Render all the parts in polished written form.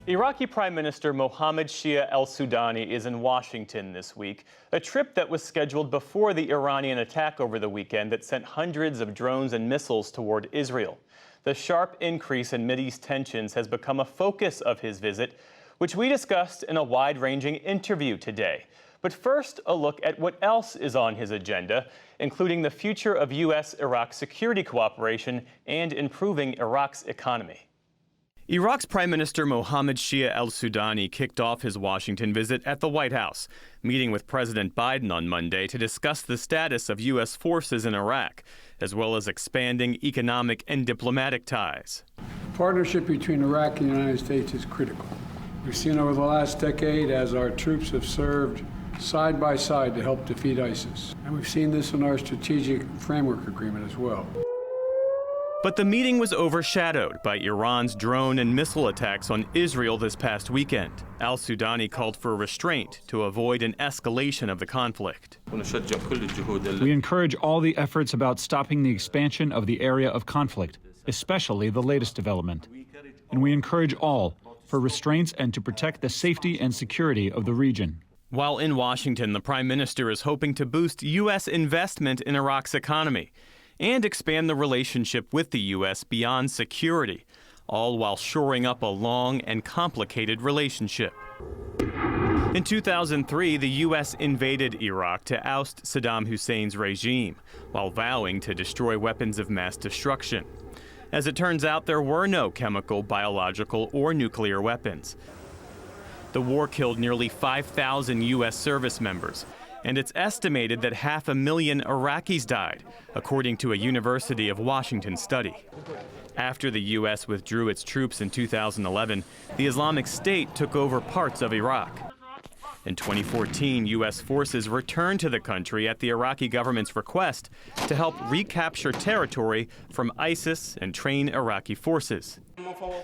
Iraqi Prime Minister Mohammed Shia al-Sudani is in Washington this week, a trip that was scheduled before the Iranian attack over the weekend that sent hundreds of drones and missiles toward Israel. The sharp increase in Mideast tensions has become a focus of his visit, which we discussed in a wide-ranging interview today. But first, a look at what else is on his agenda, including the future of U.S.-Iraq security cooperation and improving Iraq's economy. Iraq's Prime Minister Mohammed Shia al-Sudani kicked off his Washington visit at the White House, meeting with President Biden on Monday to discuss the status of U.S. forces in Iraq, as well as expanding economic and diplomatic ties. The partnership between Iraq and the United States is critical. We've seen over the last decade as our troops have served side by side to help defeat ISIS. And we've seen this in our strategic framework agreement as well. But the meeting was overshadowed by Iran's drone and missile attacks on Israel this past weekend. Al-Sudani called for restraint to avoid an escalation of the conflict. We encourage all the efforts about stopping the expansion of the area of conflict, especially the latest development. And we encourage all for restraints and to protect the safety and security of the region. While in Washington, the Prime Minister is hoping to boost U.S. investment in Iraq's economy and expand the relationship with the U.S. beyond security, all while shoring up a long and complicated relationship. In 2003, the U.S. invaded Iraq to oust Saddam Hussein's regime, while vowing to destroy weapons of mass destruction. As it turns out, there were no chemical, biological, or nuclear weapons. The war killed nearly 5,000 U.S. service members, and it's estimated that 500,000 Iraqis died, according to a University of Washington study. After the U.S. withdrew its troops in 2011, the Islamic State took over parts of Iraq. In 2014, U.S. forces returned to the country at the Iraqi government's request to help recapture territory from ISIS and train Iraqi forces.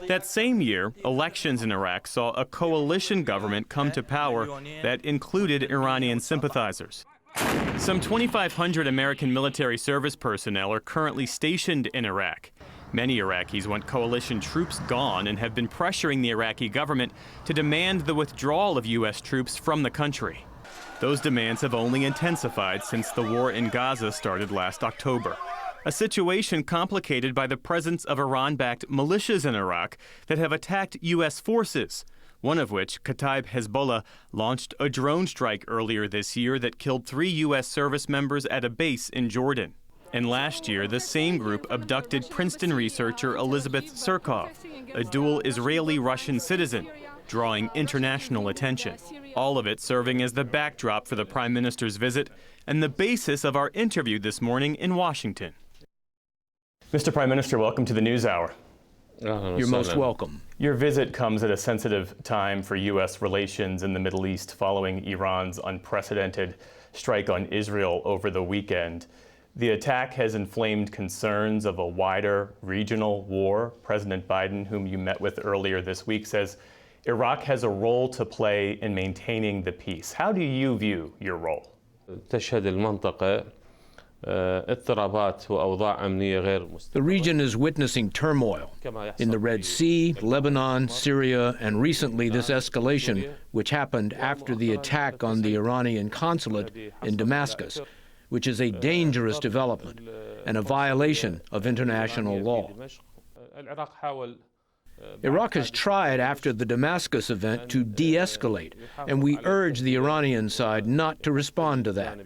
That same year, elections in Iraq saw a coalition government come to power that included Iranian sympathizers. Some 2,500 American military service personnel are currently stationed in Iraq. Many Iraqis want coalition troops gone and have been pressuring the Iraqi government to demand the withdrawal of U.S. troops from the country. Those demands have only intensified since the war in Gaza started last October, a situation complicated by the presence of Iran-backed militias in Iraq that have attacked U.S. forces, one of which, Kataib Hezbollah, launched a drone strike earlier this year that killed 3 U.S. service members at a base in Jordan. And last year, the same group abducted Princeton researcher Elizabeth Surkov, a dual Israeli-Russian citizen, drawing international attention. All of it serving as the backdrop for the Prime Minister's visit and the basis of our interview this morning in Washington. Mr. Prime Minister, welcome to the NewsHour. You're most welcome. Your visit comes at a sensitive time for U.S. relations in the Middle East following Iran's unprecedented strike on Israel over the weekend. The attack has inflamed concerns of a wider regional war. President Biden, whom you met with earlier this week, says Iraq has a role to play in maintaining the peace. How do you view your role? The region is witnessing turmoil in the Red Sea, Lebanon, Syria, and recently this escalation, which happened after the attack on the Iranian consulate in Damascus, which is a dangerous development and a violation of international law. Iraq has tried after the Damascus event to de-escalate, and we urge the Iranian side not to respond to that.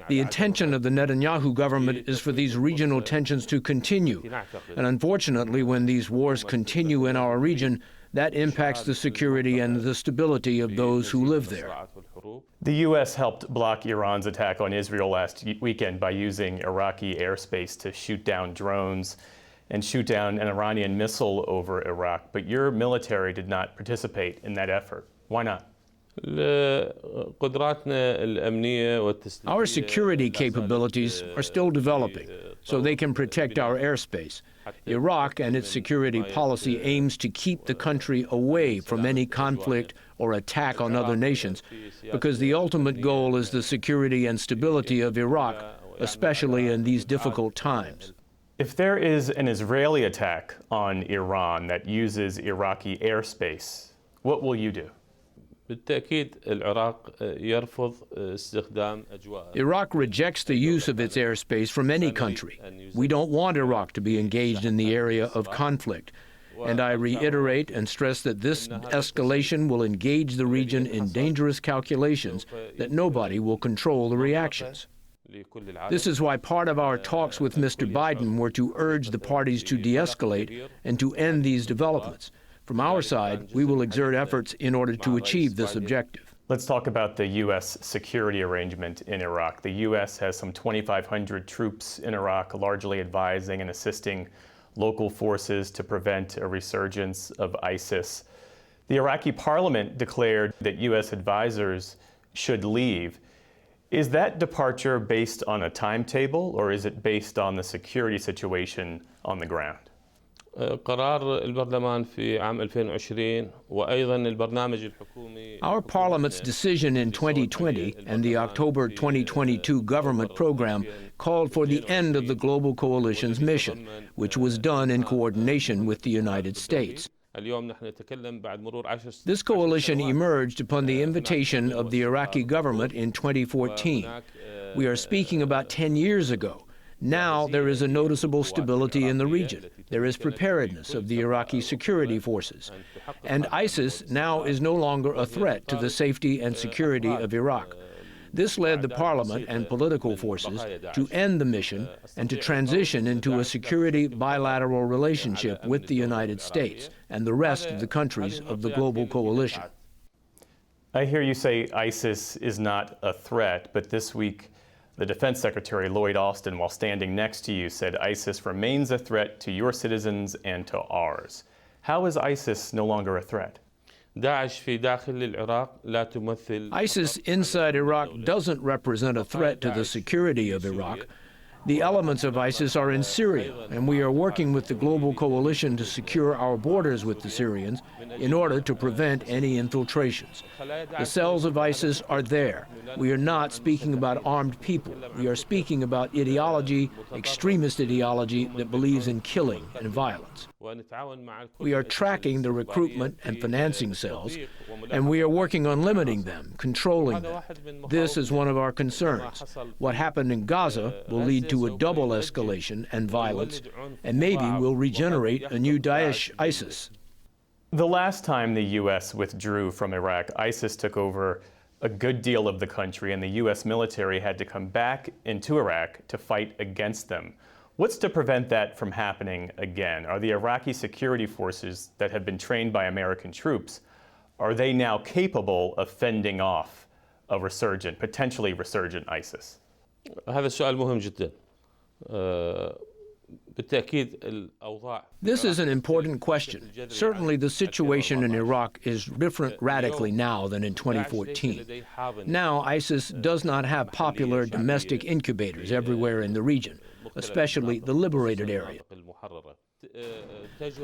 The intention of the Netanyahu government is for these regional tensions to continue, and unfortunately, when these wars continue in our region, that impacts the security and the stability of those who live there. The U.S. helped block Iran's attack on Israel last weekend by using Iraqi airspace to shoot down drones and shoot down an Iranian missile over Iraq. But your military did not participate in that effort. Why not? Our security capabilities are still developing, so they can protect our airspace. Iraq and its security policy aims to keep the country away from any conflict or attack on other nations, because the ultimate goal is the security and stability of Iraq, especially in these difficult times. If there is an Israeli attack on Iran that uses Iraqi airspace, What will you do? بالتأكيد العراق يرفض استخدام أجواء. Iraq rejects the use of its airspace from any country. We don't want Iraq to be engaged in the area of conflict. And I reiterate and stress that this escalation will engage the region in dangerous calculations that nobody will control the reactions. This is why part of our talks with Mr. Biden were to urge the parties to de-escalate and to end these developments. From our side, we will exert efforts in order to achieve this objective. Let's talk about the U.S. security arrangement in Iraq. The U.S. has some 2,500 troops in Iraq, largely advising and assisting local forces to prevent a resurgence of ISIS. The Iraqi parliament declared that U.S. advisors should leave. Is that departure based on a timetable, or is it based on the security situation on the ground? قرار البرلمان في عام 2020 وأيضا البرنامج الحكومي. Our Parliament's decision in 2020 and the October 2022 government program called for the end of the Global Coalition's mission, which was done in coordination with the United States. This coalition emerged upon the invitation of the Iraqi government in 2014. We are speaking about 10 years ago. Now there is a noticeable stability in the region. There is preparedness of the Iraqi security forces. And ISIS now is no longer a threat to the safety and security of Iraq. This led the parliament and political forces to end the mission and to transition into a security bilateral relationship with the United States and the rest of the countries of the global coalition. I hear you say ISIS is not a threat, but this week the Defense Secretary Lloyd Austin, while standing next to you, said ISIS remains a threat to your citizens and to ours. How is ISIS no longer a threat? ISIS inside Iraq doesn't represent a threat to the security of Iraq. The elements of ISIS are in Syria, and we are working with the global coalition to secure our borders with the Syrians in order to prevent any infiltrations. The cells of ISIS are there. We are not speaking about armed people. We are speaking about ideology, extremist ideology that believes in killing and violence. We are tracking the recruitment and financing cells, and we are working on limiting them, controlling them. This is one of our concerns. What happened in Gaza will lead to a double escalation and violence, and maybe we'll regenerate a new Daesh ISIS. The last time the U.S. withdrew from Iraq, ISIS took over a good deal of the country, and the U.S. military had to come back into Iraq to fight against them. What's to prevent that from happening again? Are the Iraqi security forces that have been trained by American troops, are they now capable of fending off a potentially resurgent ISIS? هذا السؤال مهم جدا. This is an important question. Certainly the situation in Iraq is different radically now than in 2014. Now ISIS does not have popular domestic incubators everywhere in the region, especially the liberated area.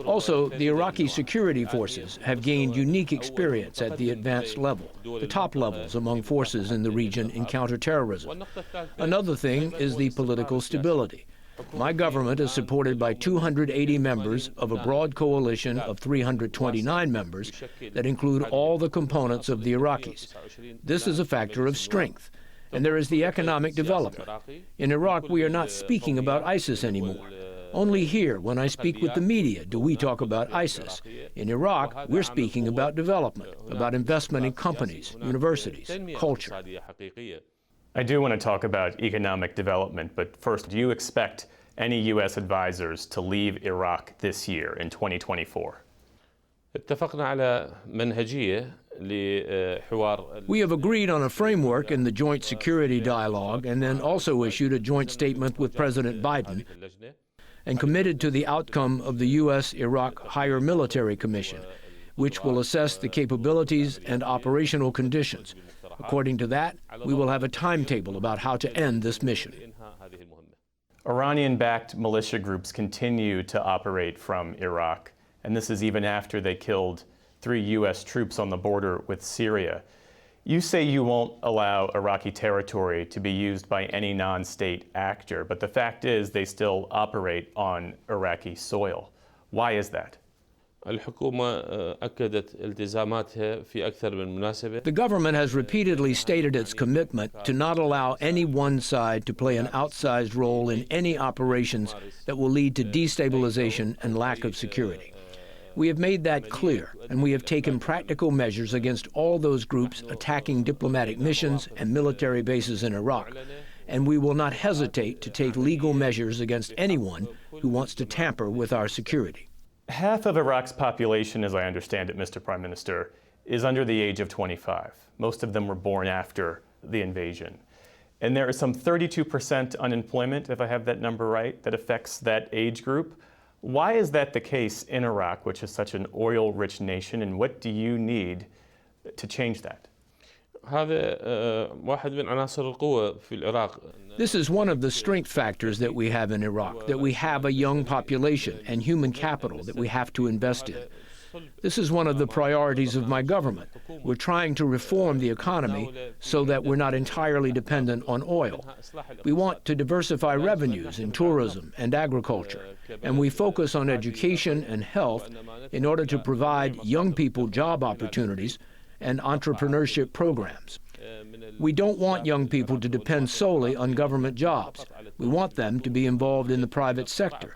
Also, the Iraqi security forces have gained unique experience at the advanced level, the top levels among forces in the region in counterterrorism. Another thing is the political stability. My government is supported by 280 members of a broad coalition of 329 members that include all the components of the Iraqis. This is a factor of strength. And there is the economic development. In Iraq, we are not speaking about ISIS anymore. Only here, when I speak with the media, do we talk about ISIS. In Iraq, we're speaking about development, about investment in companies, universities, culture. I do want to talk about economic development, but first, do you expect any U.S. advisors to leave Iraq this year in 2024? We have agreed on a framework in the Joint Security Dialogue and then also issued a joint statement with President Biden and committed to the outcome of the U.S.-Iraq Higher Military Commission, which will assess the capabilities and operational conditions. According to that, we will have a timetable about how to end this mission. Iranian-backed militia groups continue to operate from Iraq, and this is even after they killed 3 U.S. troops on the border with Syria. You say you won't allow Iraqi territory to be used by any non-state actor, but the fact is they still operate on Iraqi soil. Why is that? الحكومة أكدت التزاماتها في أكثر من مناسبة. The government has repeatedly stated its commitment to not allow any one side to play an outsized role in any operations that will lead to destabilization and lack of security. We have made that clear, and we have taken practical measures against all those groups attacking diplomatic missions and military bases in Iraq, and we will not hesitate to take legal measures against anyone who wants to tamper with our security. Half of Iraq's population, as I understand it, Mr. Prime Minister, is under the age of 25. Most of them were born after the invasion. And there is some 32% unemployment, if I have that number right, that affects that age group. Why is that the case in Iraq, which is such an oil-rich nation, and what do you need to change that? هذا واحد من عناصر القوة في العراق. This is one of the strength factors that we have in Iraq, that we have a young population and human capital that we have to invest in. This is one of the priorities of my government. We're trying to reform the economy so that we're not entirely dependent on oil. We want to diversify revenues in tourism and agriculture, and we focus on education and health in order to provide young people job opportunities and entrepreneurship programs. We don't want young people to depend solely on government jobs. We want them to be involved in the private sector.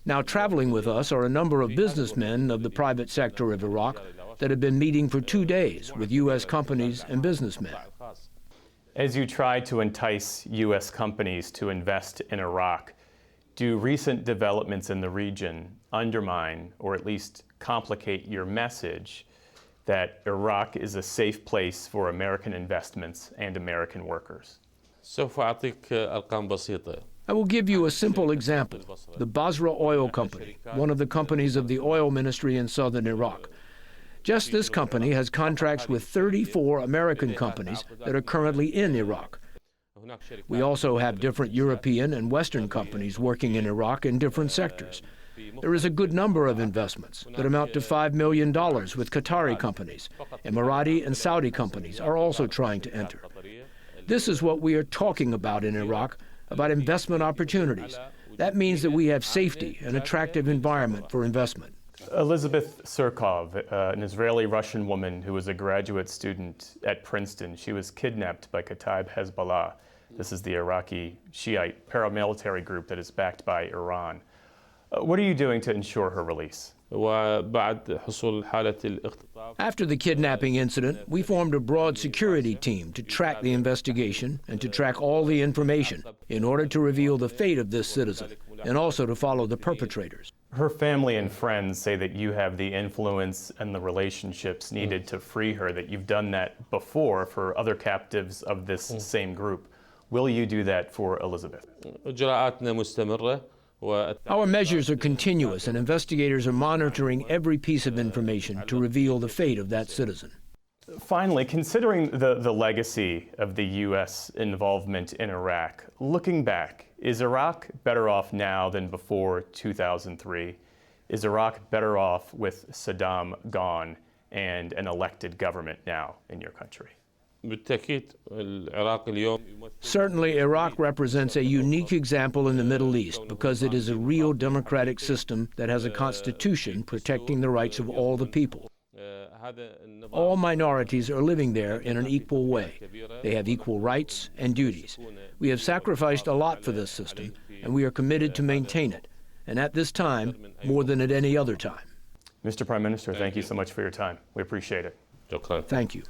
Now, traveling with us are a number of businessmen of the private sector of Iraq that have been meeting for 2 days with U.S. companies and businessmen. As you try to entice U.S. companies to invest in Iraq, do recent developments in the region undermine or at least complicate your message that Iraq is a safe place for American investments and American workers? سوف أعطيك أرقام بسيطة. I will give you a simple example. The Basra Oil Company, one of the companies of the oil ministry in southern Iraq. Just this company has contracts with 34 American companies that are currently in Iraq. We also have different European and Western companies working in Iraq in different sectors. There is a good number of investments that amount to $5 million with Qatari companies. Emirati and Saudi companies are also trying to enter. This is what we are talking about in Iraq, about investment opportunities. That means that we have safety, an attractive environment for investment. Elizabeth Surkov, an Israeli-Russian woman who was a graduate student at Princeton, she was kidnapped by Kataib Hezbollah. This is the Iraqi Shiite paramilitary group that is backed by Iran. What are you doing to ensure her release? After the kidnapping incident, we formed a broad security team to track the investigation and to track all the information in order to reveal the fate of this citizen and also to follow the perpetrators. Her family and friends say that you have the influence and the relationships needed to free her, that you've done that before for other captives of this same group. Will you do that for Elizabeth? Our measures are continuous, and investigators are monitoring every piece of information to reveal the fate of that citizen. Finally, considering the legacy of the U.S. involvement in Iraq, looking back, is Iraq better off now than before 2003? Is Iraq better off with Saddam gone and an elected government now in your country? Certainly, Iraq represents a unique example in the Middle East because it is a real democratic system that has a constitution protecting the rights of all the people. All minorities are living there in an equal way. They have equal rights and duties. We have sacrificed a lot for this system, and we are committed to maintain it, and at this time, more than at any other time. Mr. Prime Minister, thank you so much for your time. We appreciate it. Thank you.